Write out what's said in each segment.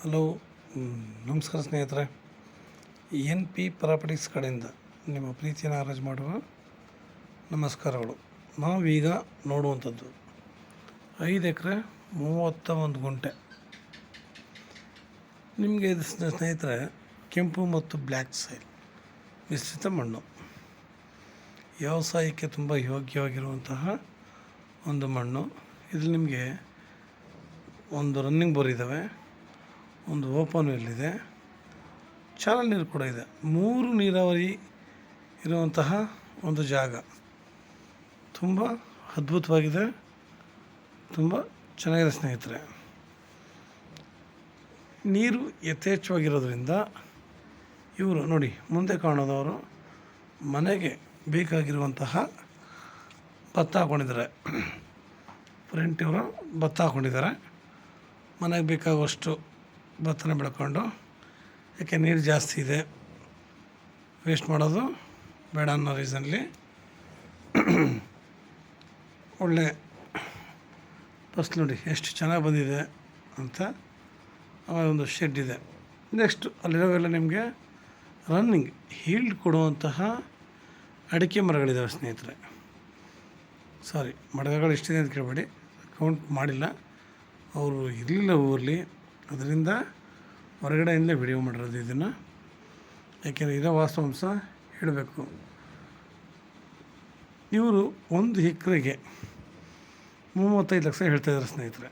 Hello. ನಮಸ್ಕಾರ ಸ್ನೇಹಿತರೆ. N P properties ಕಡೆಯಿಂದ ನಿಮ್ಮ ಪ್ರೀತಿಯನ್ನು ಆರಾಜು ಮಾಡುವ ನಮಸ್ಕಾರಗಳು. ನಾವೀಗ ನೋಡುವಂಥದ್ದು 5 ಎಕರೆ 31 ಗುಂಟೆ. ನಿಮಗೆ ಇದು ಸ್ನೇಹಿತರೆ ಕೆಂಪು ಮತ್ತು ಬ್ಲ್ಯಾಕ್ ಸಾಯಿಲ್ ಮಿಶ್ರಿತ ಮಣ್ಣು, ವ್ಯವಸಾಯಕ್ಕೆ ತುಂಬ ಯೋಗ್ಯವಾಗಿರುವಂತಹ ಒಂದು ಮಣ್ಣು. ಇದು ನಿಮಗೆ ಒಂದು ರನ್ನಿಂಗ್ ಬೋರ್ ಇದ್ದಾವೆ, ಒಂದು ಓಪನ್ ವೆಲ್ ಇದೆ, ಚಾನಲ್ ನೀರು ಕೂಡ ಇದೆ. 3 ನೀರಾವರಿ ಇರುವಂತಹ ಒಂದು ಜಾಗ. ತುಂಬ ಅದ್ಭುತವಾಗಿದೆ, ತುಂಬ ಚೆನ್ನಾಗಿದೆ ಸ್ನೇಹಿತರೆ. ನೀರು ಯಥೇಚ್ಛವಾಗಿರೋದ್ರಿಂದ ಇವರು ನೋಡಿ ಮುಂದೆ ಕಾಣೋದವರು ಮನೆಗೆ ಬೇಕಾಗಿರುವಂತಹ ಭತ್ತ ಹಾಕ್ಕೊಂಡಿದ್ದಾರೆ. ಫ್ರಂಟ್ ಇವರು ಭತ್ತ ಹಾಕ್ಕೊಂಡಿದ್ದಾರೆ. ಮನೆಗೆ ಬೇಕಾಗುವಷ್ಟು ಭತ್ತನ ಬೆಳ್ಕೊಂಡು, ಯಾಕೆ ನೀರು ಜಾಸ್ತಿ ಇದೆ, ವೇಸ್ಟ್ ಮಾಡೋದು ಬೇಡ ಅನ್ನೋ ರೀಸನ್ಲಿ ಒಳ್ಳೆ ಫಸ್ಟ್ ನೋಡಿ ಎಷ್ಟು ಚೆನ್ನಾಗಿ ಬಂದಿದೆ ಅಂತ. ಆಮೇಲೆ ಒಂದು ಶೆಡ್ ಇದೆ. ನೆಕ್ಸ್ಟ್ ಅಲ್ಲಿರೋವೆಲ್ಲ ನಿಮಗೆ ರನ್ನಿಂಗ್ ಹೀಲ್ಡ್ ಕೊಡುವಂತಹ ಅಡಿಕೆ ಮರಗಳಿದ್ದಾವೆ ಸ್ನೇಹಿತರೆ. ಸಾರಿ, ಮರಗಳು ಎಷ್ಟಿದೆ ಅಂತ ಕೇಳಬೇಡಿ, ಕೌಂಟ್ ಮಾಡಿಲ್ಲ, ಅವರು ಇರಲಿಲ್ಲ ಊರಲ್ಲಿ, ಅದರಿಂದ ಹೊರಗಡೆಯಿಂದಲೇ ವಿಡಿಯೋ ಮಾಡಿರೋದು ಇದನ್ನು. ಯಾಕೆಂದರೆ ಇರೋ ವಾಸ್ತವಾಂಶ ಹೇಳಬೇಕು. ಇವರು 1 ಎಕರೆಗೆ 35 ಲಕ್ಷ ಹೇಳ್ತಾಯಿದ್ದಾರೆ ಸ್ನೇಹಿತರೆ.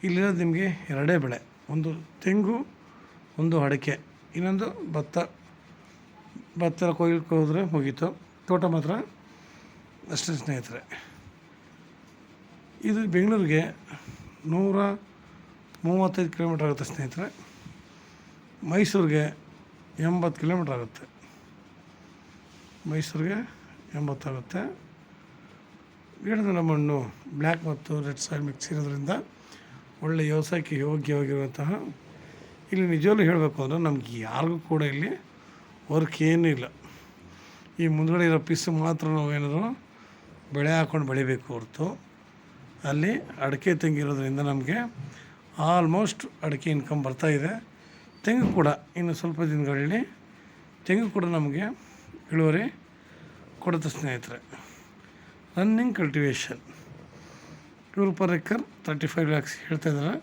ಇಲ್ಲಿರೋದು ನಿಮಗೆ 2 ಬೆಳೆ, ಒಂದು ತೆಂಗು, ಒಂದು ಅಡಿಕೆ, ಇನ್ನೊಂದು ಭತ್ತ ಕೊಯ್ಲಿಕ್ಕೆ ಹೋದರೆ ಮುಗೀತು. ತೋಟ ಮಾತ್ರ ಅಷ್ಟೇ ಸ್ನೇಹಿತರೆ. ಇದು ಬೆಂಗಳೂರಿಗೆ 135 ಕಿಲೋಮೀಟ್ರ್ ಆಗುತ್ತೆ ಸ್ನೇಹಿತರೆ. ಮೈಸೂರಿಗೆ 80 ಕಿಲೋಮೀಟ್ರ್ ಆಗುತ್ತೆ. ಮೈಸೂರಿಗೆ 80 ಆಗುತ್ತೆ. ಗಿಡದ ಮಣ್ಣು ಬ್ಲ್ಯಾಕ್ ಮತ್ತು ರೆಡ್ ಸಾಯಿಲ್ ಮಿಕ್ಸ್ ಇರೋದ್ರಿಂದ ಒಳ್ಳೆಯ ವ್ಯವಸಾಯಕ್ಕೆ ಯೋಗ್ಯವಾಗಿರುವಂತಹ. ಇಲ್ಲಿ ನಿಜವೂ ಹೇಳಬೇಕು ಅಂದರೆ ನಮ್ಗೆ ಯಾರಿಗೂ ಕೂಡ ಇಲ್ಲಿ ವರ್ಕ್ ಏನೂ ಇಲ್ಲ. ಈ ಮುಂದ್ಗಡೆ ಇರೋ ಪಿಸ್ಸು ಮಾತ್ರ ನಾವು ಏನಾದರೂ ಬೆಳೆ ಹಾಕ್ಕೊಂಡು ಬೆಳಿಬೇಕು ಹೊರತು, ಅಲ್ಲಿ ಅಡಿಕೆ ತೆಂಗಿರೋದ್ರಿಂದ ನಮಗೆ ಆಲ್ಮೋಸ್ಟ್ ಅಡಿಕೆ ಇನ್ಕಮ್ ಬರ್ತಾಯಿದೆ. ತೆಂಗು ಕೂಡ ಇನ್ನು ಸ್ವಲ್ಪ ದಿನಗಳಲ್ಲಿ ತೆಂಗು ಕೂಡ ನಮಗೆ ಇಳುವರಿ ಕೊಡುತ್ತೆ ಸ್ನೇಹಿತರೆ. ರನ್ನಿಂಗ್ ಕಲ್ಟಿವೇಷನ್ ಇವರು ಪರ್ ಎಕರ್ 35 ಲ್ಯಾಕ್ಸ್ ಹೇಳ್ತಾಯಿದ್ದಾರೆ.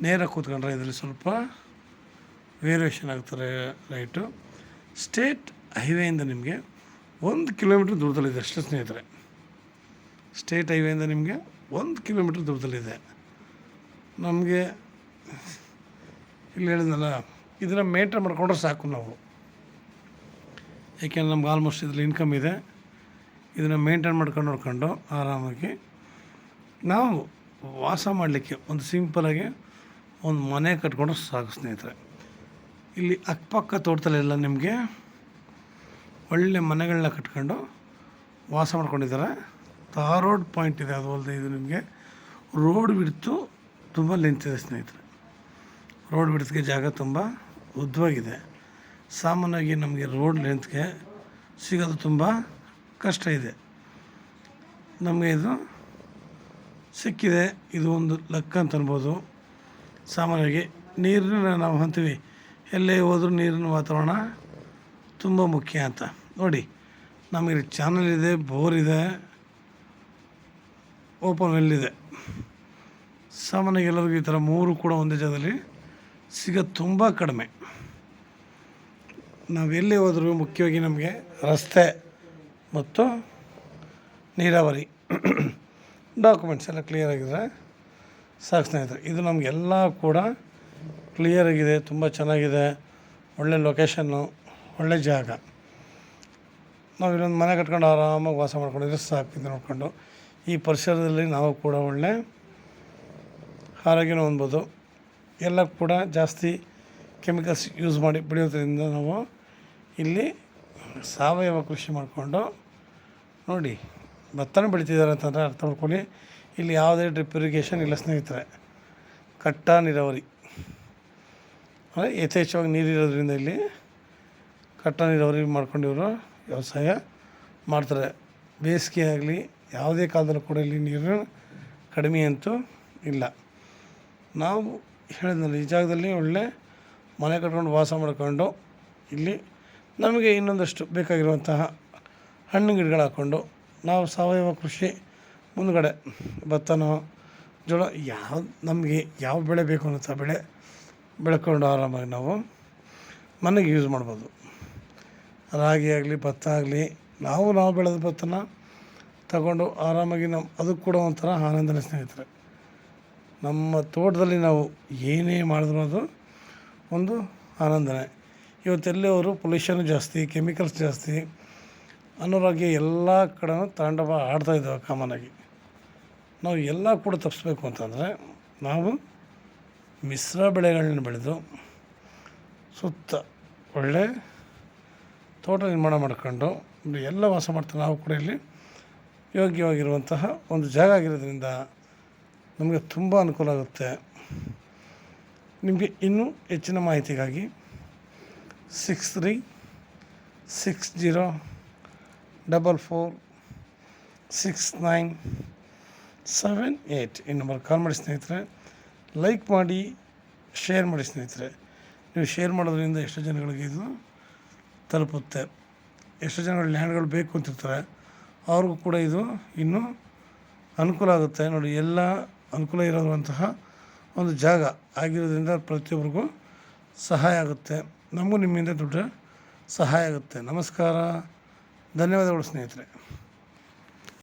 ನೇರ ಕೂತ್ಕೊಂಡ್ರೆ ಇದರಲ್ಲಿ ಸ್ವಲ್ಪ ವೇರಿಯೇಷನ್ ಆಗ್ತಾರೆ ರೈಟು. ಸ್ಟೇಟ್ ಹೈವೇಯಿಂದ ನಿಮಗೆ 1 ಕಿಲೋಮೀಟ್ರ್ ದೂರದಲ್ಲಿದೆ ಅಷ್ಟೇ ಸ್ನೇಹಿತರೆ. ಸ್ಟೇಟ್ ಹೈವೇಯಿಂದ ನಿಮಗೆ 1 ಕಿಲೋಮೀಟ್ರ್ ದೂರದಲ್ಲಿದೆ. ನಮಗೆ ಇಲ್ಲಿ ಹೇಳಿದ್ನಲ್ಲ, ಇದನ್ನು ಮೇಂಟೈನ್ ಮಾಡ್ಕೊಂಡ್ರೆ ಸಾಕು ನಾವು. ಏಕೆಂದರೆ ನಮ್ಗೆ ಆಲ್ಮೋಸ್ಟ್ ಇದ್ರಲ್ಲಿ ಇನ್ಕಮ್ ಇದೆ. ಇದನ್ನು ಮೇಂಟೈನ್ ಮಾಡ್ಕೊಂಡು ನೋಡ್ಕೊಂಡು ಆರಾಮಾಗಿ ನಾವು ವಾಸ ಮಾಡಲಿಕ್ಕೆ ಒಂದು ಸಿಂಪಲಾಗಿ ಒಂದು ಮನೆ ಕಟ್ಕೊಂಡ್ರೆ ಸಾಕು ಸ್ನೇಹಿತರೆ. ಇಲ್ಲಿ ಅಕ್ಕಪಕ್ಕ ತೋಟದಲ್ಲೆಲ್ಲ ನಿಮಗೆ ಒಳ್ಳೆ ಮನೆಗಳನ್ನ ಕಟ್ಕೊಂಡು ವಾಸ ಮಾಡ್ಕೊಂಡಿದ್ದಾರೆ. ತಾರ್ ರೋಡ್ ಪಾಯಿಂಟ್ ಇದೆ. ಅದು ಅಲ್ಲದೆ ಇದು ನಿಮಗೆ ರೋಡ್ ಬಿಡ್ತು ತುಂಬ ಲೆಂತ್ ಇದೆ ಸ್ನೇಹಿತರೆ. ರೋಡ್ ಬಿಡ್ತಿಗೆ ಜಾಗ ತುಂಬ ಉದ್ದವಾಗಿದೆ. ಸಾಮಾನ್ಯವಾಗಿ ನಮಗೆ ರೋಡ್ ಲೆಂತ್ಗೆ ಸಿಗೋದು ತುಂಬ ಕಷ್ಟ ಇದೆ. ನಮಗೆ ಇದು ಸಿಕ್ಕಿದೆ, ಇದು ಒಂದು ಲಕ್ ಅಂತ ಅನ್ಬೋದು. ಸಾಮಾನ್ಯವಾಗಿ ನೀರನ್ನ ನಾವು ಅಂತೀವಿ, ಎಲ್ಲೇ ಹೋದ್ರೂ ನೀರಿನ ವಾತಾವರಣ ತುಂಬ ಮುಖ್ಯ ಅಂತ. ನೋಡಿ, ನಮಗೆ ಚಾನಲ್ ಇದೆ, ಬೋರ್ ಇದೆ, ಓಪನ್ ವೆಲ್ ಇದೆ. ಸಾಮಾನ್ಯವಾಗಿ ಎಲ್ಲರಿಗೂ ಈ ಥರ 3 ಕೂಡ ಒಂದೇ ಜಾಗದಲ್ಲಿ ಸಿಗೋದು ತುಂಬ ಕಡಿಮೆ. ನಾವು ಎಲ್ಲಿ ಹೋದರೂ ಮುಖ್ಯವಾಗಿ ನಮಗೆ ರಸ್ತೆ ಮತ್ತು ನೀರಾವರಿ ಡಾಕ್ಯುಮೆಂಟ್ಸ್ ಎಲ್ಲ ಕ್ಲಿಯರ್ ಆಗಿದ್ರೆ ಸಾಕು ಸ್ನೇಹಿತರೆ. ಇದು ನಮಗೆಲ್ಲ ಕೂಡ ಕ್ಲಿಯರಾಗಿದೆ, ತುಂಬ ಚೆನ್ನಾಗಿದೆ, ಒಳ್ಳೆ ಲೊಕೇಶನ್ನು, ಒಳ್ಳೆ ಜಾಗ. ನಾವು ಇಲ್ಲೊಂದು ಮನೆ ಕಟ್ಕೊಂಡು ಆರಾಮಾಗಿ ವಾಸ ಮಾಡ್ಕೊಂಡಿದ್ರೆ ಸಾಕು. ಇದು ನೋಡ್ಕೊಂಡು ಈ ಪರಿಸರದಲ್ಲಿ ನಾವು ಕೂಡ ಒಳ್ಳೆ ಆರೋಗ್ಯನೂ ಹೊಂದ್ಬೋದು. ಎಲ್ಲ ಕೂಡ ಜಾಸ್ತಿ ಕೆಮಿಕಲ್ಸ್ ಯೂಸ್ ಮಾಡಿ ಬೆಳೆಯೋದ್ರಿಂದ ನಾವು ಇಲ್ಲಿ ಸಾವಯವ ಕೃಷಿ ಮಾಡಿಕೊಂಡು ನೋಡಿ ಭತ್ತನ ಬೆಳಿತಿದ್ದಾರೆ ಅಂತಂದರೆ ಅರ್ಥ ಮಾಡ್ಕೊಳ್ಳಿ. ಇಲ್ಲಿ ಯಾವುದೇ ಡ್ರಿಪ್ ಇರಿಗೇಷನ್ ಇಲ್ಲ ಸ್ನೇಹಿತರೆ, ಕಟ್ಟ ನೀರಾವರಿ. ಅಂದರೆ ಯಥೇಚ್ಛವಾಗಿ ನೀರಿರೋದ್ರಿಂದ ಇಲ್ಲಿ ಕಟ್ಟ ನೀರಾವರಿ ಮಾಡ್ಕೊಂಡು ಇವರು ವ್ಯವಸಾಯ ಮಾಡ್ತಾರೆ. ಬೇಸಿಗೆ ಆಗಲಿ ಯಾವುದೇ ಕಾಲದಲ್ಲೂ ಕೂಡ ಇಲ್ಲಿ ನೀರು ಕಡಿಮೆ ಅಂತೂ ಇಲ್ಲ. ನಾವು ಹೇಳಿದ್ನಲ್ಲ, ಈ ಜಾಗದಲ್ಲಿ ಒಳ್ಳೆ ಮನೆ ಕಟ್ಕೊಂಡು ವಾಸ ಮಾಡ್ಕೊಂಡು ಇಲ್ಲಿ ನಮಗೆ ಇನ್ನೊಂದಷ್ಟು ಬೇಕಾಗಿರುವಂತಹ ಹಣ್ಣು ಗಿಡಗಳು ಹಾಕ್ಕೊಂಡು ನಾವು ಸಾವಯವ ಕೃಷಿ ಮುಂದುಗಡೆ ಭತ್ತನೋ ಜೋಳ ನಮಗೆ ಯಾವ ಬೆಳೆ ಬೇಕು ಅನ್ನೋಂಥ ಬೆಳೆ ಬೆಳ್ಕೊಂಡು ಆರಾಮಾಗಿ ನಾವು ಮನೆಗೆ ಯೂಸ್ ಮಾಡ್ಬೋದು. ರಾಗಿ ಆಗಲಿ ಭತ್ತ ಆಗಲಿ ನಾವು ಬೆಳೆದ ಭತ್ತನ ತಗೊಂಡು ಆರಾಮಾಗಿ ಅದಕ್ಕೆ ಕೂಡ ಒಂಥರ ಆನಂದನೇ ಸ್ನೇಹಿತರೆ. ನಮ್ಮ ತೋಟದಲ್ಲಿ ನಾವು ಏನೇ ಮಾಡಿದ್ರು ಅದು ಒಂದು ಆನಂದನೇ. ಇವತ್ತೆಲ್ಲೇ ಅವರು ಪೊಲ್ಯೂಷನ್ ಜಾಸ್ತಿ, ಕೆಮಿಕಲ್ಸ್ ಜಾಸ್ತಿ, ಅನಾರೋಗ್ಯ ಎಲ್ಲ ಕಡೆನೂ ತಾಂಡವ ಆಡ್ತಾಯಿದ್ದಾವೆ ಕಾಮನಾಗಿ. ನಾವು ಎಲ್ಲ ಕೂಡ ತಪ್ಪಿಸ್ಬೇಕು ಅಂತಂದರೆ ನಾವು ಮಿಶ್ರ ಬೆಳೆಗಳನ್ನ ಬೆಳೆದು ಸುತ್ತ ಒಳ್ಳೆ ತೋಟ ನಿರ್ಮಾಣ ಮಾಡ್ಕೊಂಡು ಎಲ್ಲ ವಾಸ ಮಾಡ್ತಾರೆ. ನಾವು ಕೂಡ ಇಲ್ಲಿ ಯೋಗ್ಯವಾಗಿರುವಂತಹ ಒಂದು ಜಾಗ ಆಗಿರೋದ್ರಿಂದ ನಮಗೆ ತುಂಬ ಅನುಕೂಲ ಆಗುತ್ತೆ. ನಿಮಗೆ ಇನ್ನೂ ಹೆಚ್ಚಿನ ಮಾಹಿತಿಗಾಗಿ 6360446978 ಈ ನಂಬರ್ ಕಾಲ್ ಮಾಡಿ ಸ್ನೇಹಿತರೆ. ಲೈಕ್ ಮಾಡಿ, ಶೇರ್ ಮಾಡಿ ಸ್ನೇಹಿತರೆ. ನೀವು ಶೇರ್ ಮಾಡೋದ್ರಿಂದ ಎಷ್ಟೋ ಜನಗಳಿಗೆ ಇದು ತಲುಪುತ್ತೆ. ಎಷ್ಟೋ ಜನಗಳು ಲ್ಯಾಂಡ್ಗಳು ಬೇಕು ಅಂತಿರ್ತಾರೆ, ಅವ್ರಿಗೂ ಕೂಡ ಇದು ಇನ್ನೂ ಅನುಕೂಲ ಆಗುತ್ತೆ. ನೋಡಿ, ಎಲ್ಲ ಅನುಕೂಲ ಇರುವಂತಹ ಒಂದು ಜಾಗ ಆಗಿರೋದ್ರಿಂದ ಪ್ರತಿಯೊಬ್ಬರಿಗೂ ಸಹಾಯ ಆಗುತ್ತೆ. ನಮಗೂ ನಿಮ್ಮಿಂದ ದೊಡ್ಡ ಸಹಾಯ ಆಗುತ್ತೆ. ನಮಸ್ಕಾರ, ಧನ್ಯವಾದಗಳು ಸ್ನೇಹಿತರೆ.